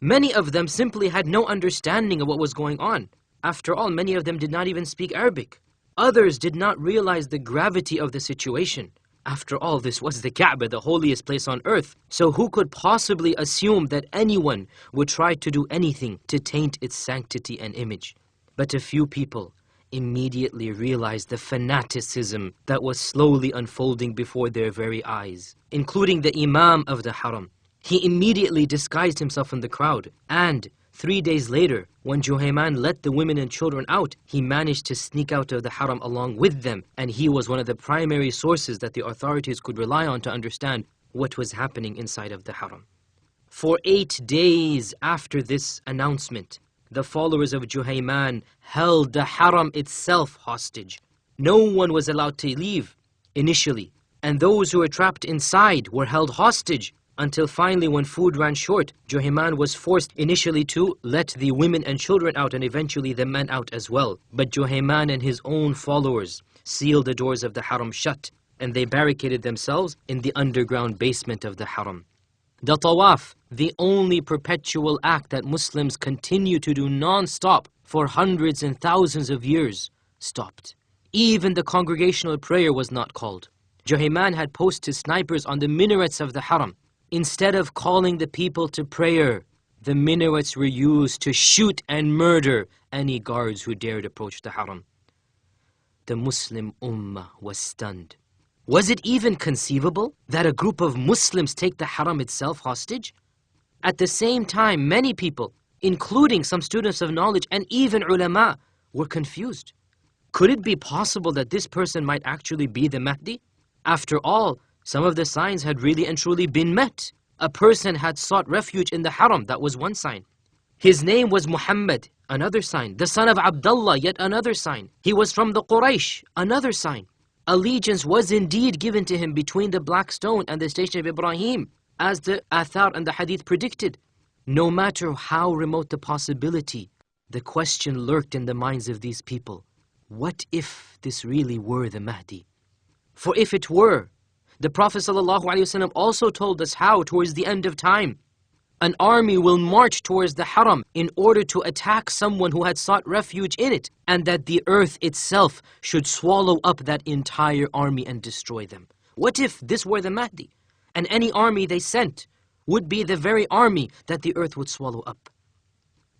Many of them simply had no understanding of what was going on. After all, many of them did not even speak Arabic. Others did not realize the gravity of the situation. After all, this was the Kaaba, the holiest place on earth. So who could possibly assume that anyone would try to do anything to taint its sanctity and image? But a few people immediately realized the fanaticism that was slowly unfolding before their very eyes, including the Imam of the Haram. He immediately disguised himself in the crowd, and 3 days later, when Juhayman let the women and children out, he managed to sneak out of the Haram along with them, and he was one of the primary sources that the authorities could rely on to understand what was happening inside of the Haram. For 8 days after this announcement, the followers of Juhayman held the Haram itself hostage. No one was allowed to leave initially, and those who were trapped inside were held hostage until finally, when food ran short, Juhayman was forced initially to let the women and children out and eventually the men out as well. But Juhayman and his own followers sealed the doors of the Haram shut, and they barricaded themselves in the underground basement of the Haram. The Tawaf, the only perpetual act that Muslims continue to do non-stop for hundreds and thousands of years, stopped. Even the congregational prayer was not called. Juhayman had posted snipers on the minarets of the Haram. Instead of calling the people to prayer, the minarets were used to shoot and murder any guards who dared approach the Haram. The Muslim Ummah was stunned. Was it even conceivable that a group of Muslims take the Haram itself hostage? At the same time, many people, including some students of knowledge and even ulama, were confused. Could it be possible that this person might actually be the Mahdi? After all, some of the signs had really and truly been met. A person had sought refuge in the Haram, that was one sign. His name was Muhammad, another sign. The son of Abdullah, yet another sign. He was from the Quraysh, another sign. Allegiance was indeed given to him between the Black Stone and the Station of Ibrahim, as the Athar and the Hadith predicted. No matter how remote the possibility, the question lurked in the minds of these people. What if this really were the Mahdi? For if it were, the Prophet ﷺ also told us how, towards the end of time, an army will march towards the Haram in order to attack someone who had sought refuge in it, and that the earth itself should swallow up that entire army and destroy them. What if this were the Mahdi, and any army they sent would be the very army that the earth would swallow up?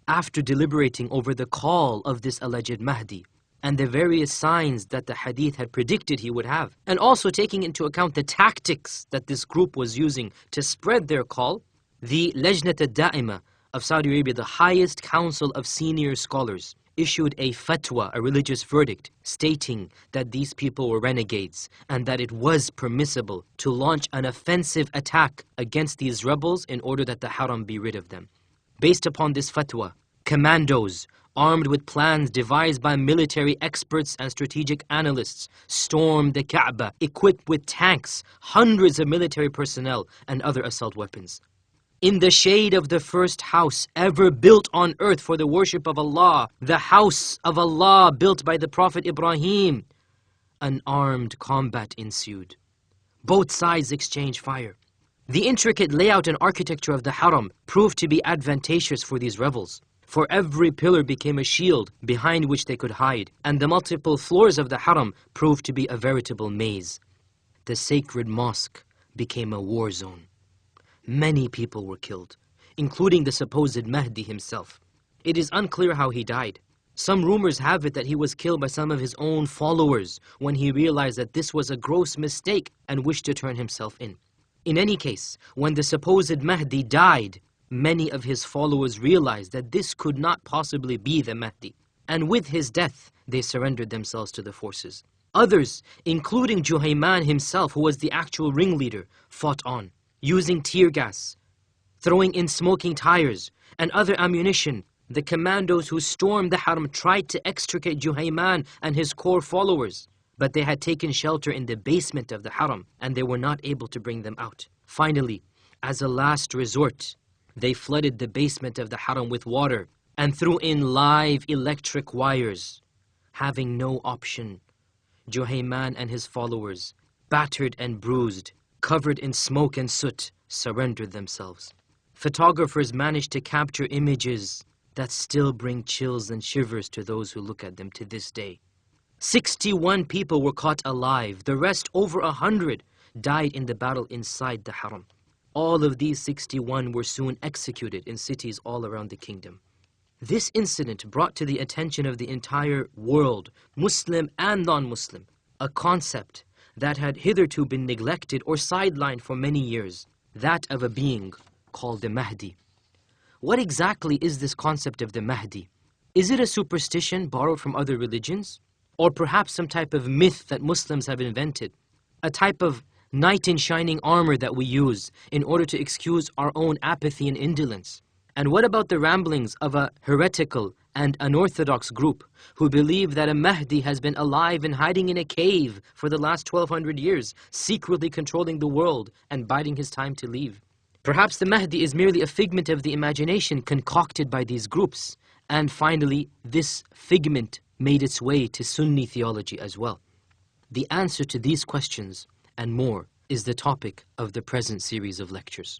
After deliberating over the call of this alleged Mahdi, and the various signs that the Hadith had predicted he would have, and also taking into account the tactics that this group was using to spread their call, the Lajnat al-Da'ima of Saudi Arabia, the highest council of senior scholars, issued a fatwa, a religious verdict, stating that these people were renegades and that it was permissible to launch an offensive attack against these rebels in order that the Haram be rid of them. Based upon this fatwa, commandos, armed with plans devised by military experts and strategic analysts, stormed the Kaaba, equipped with tanks, hundreds of military personnel, and other assault weapons. In the shade of the first house ever built on earth for the worship of Allah, the house of Allah built by the Prophet Ibrahim, an armed combat ensued. Both sides exchanged fire. The intricate layout and architecture of the Haram proved to be advantageous for these rebels. For every pillar became a shield behind which they could hide, and the multiple floors of the Haram proved to be a veritable maze. The sacred mosque became a war zone. Many people were killed, including the supposed Mahdi himself. It is unclear how he died. Some rumors have it that he was killed by some of his own followers when he realized that this was a gross mistake and wished to turn himself in. In any case, when the supposed Mahdi died, many of his followers realized that this could not possibly be the Mahdi, and with his death, they surrendered themselves to the forces. Others, including Juhayman himself, who was the actual ringleader, fought on, using tear gas, throwing in smoking tires, and other ammunition. The commandos who stormed the Haram tried to extricate Juhayman and his core followers, but they had taken shelter in the basement of the Haram, and they were not able to bring them out. Finally, as a last resort, they flooded the basement of the Haram with water and threw in live electric wires. Having no option, Juhayman and his followers, battered and bruised, covered in smoke and soot, surrendered themselves. Photographers managed to capture images that still bring chills and shivers to those who look at them to this day. 61 people were caught alive. The rest, over 100, died in the battle inside the Haram. All of these 61 were soon executed in cities all around the kingdom. This incident brought to the attention of the entire world, Muslim and non-Muslim, a concept that had hitherto been neglected or sidelined for many years, that of a being called the Mahdi. What exactly is this concept of the Mahdi? Is it a superstition borrowed from other religions? Or perhaps some type of myth that Muslims have invented? A type of knight in shining armor that we use in order to excuse our own apathy and indolence? And what about the ramblings of a heretical and unorthodox group who believe that a Mahdi has been alive and hiding in a cave for the last 1200 years, secretly controlling the world and biding his time to leave? Perhaps the Mahdi is merely a figment of the imagination concocted by these groups. And finally, this figment made its way to Sunni theology as well. The answer to these questions and more is the topic of the present series of lectures.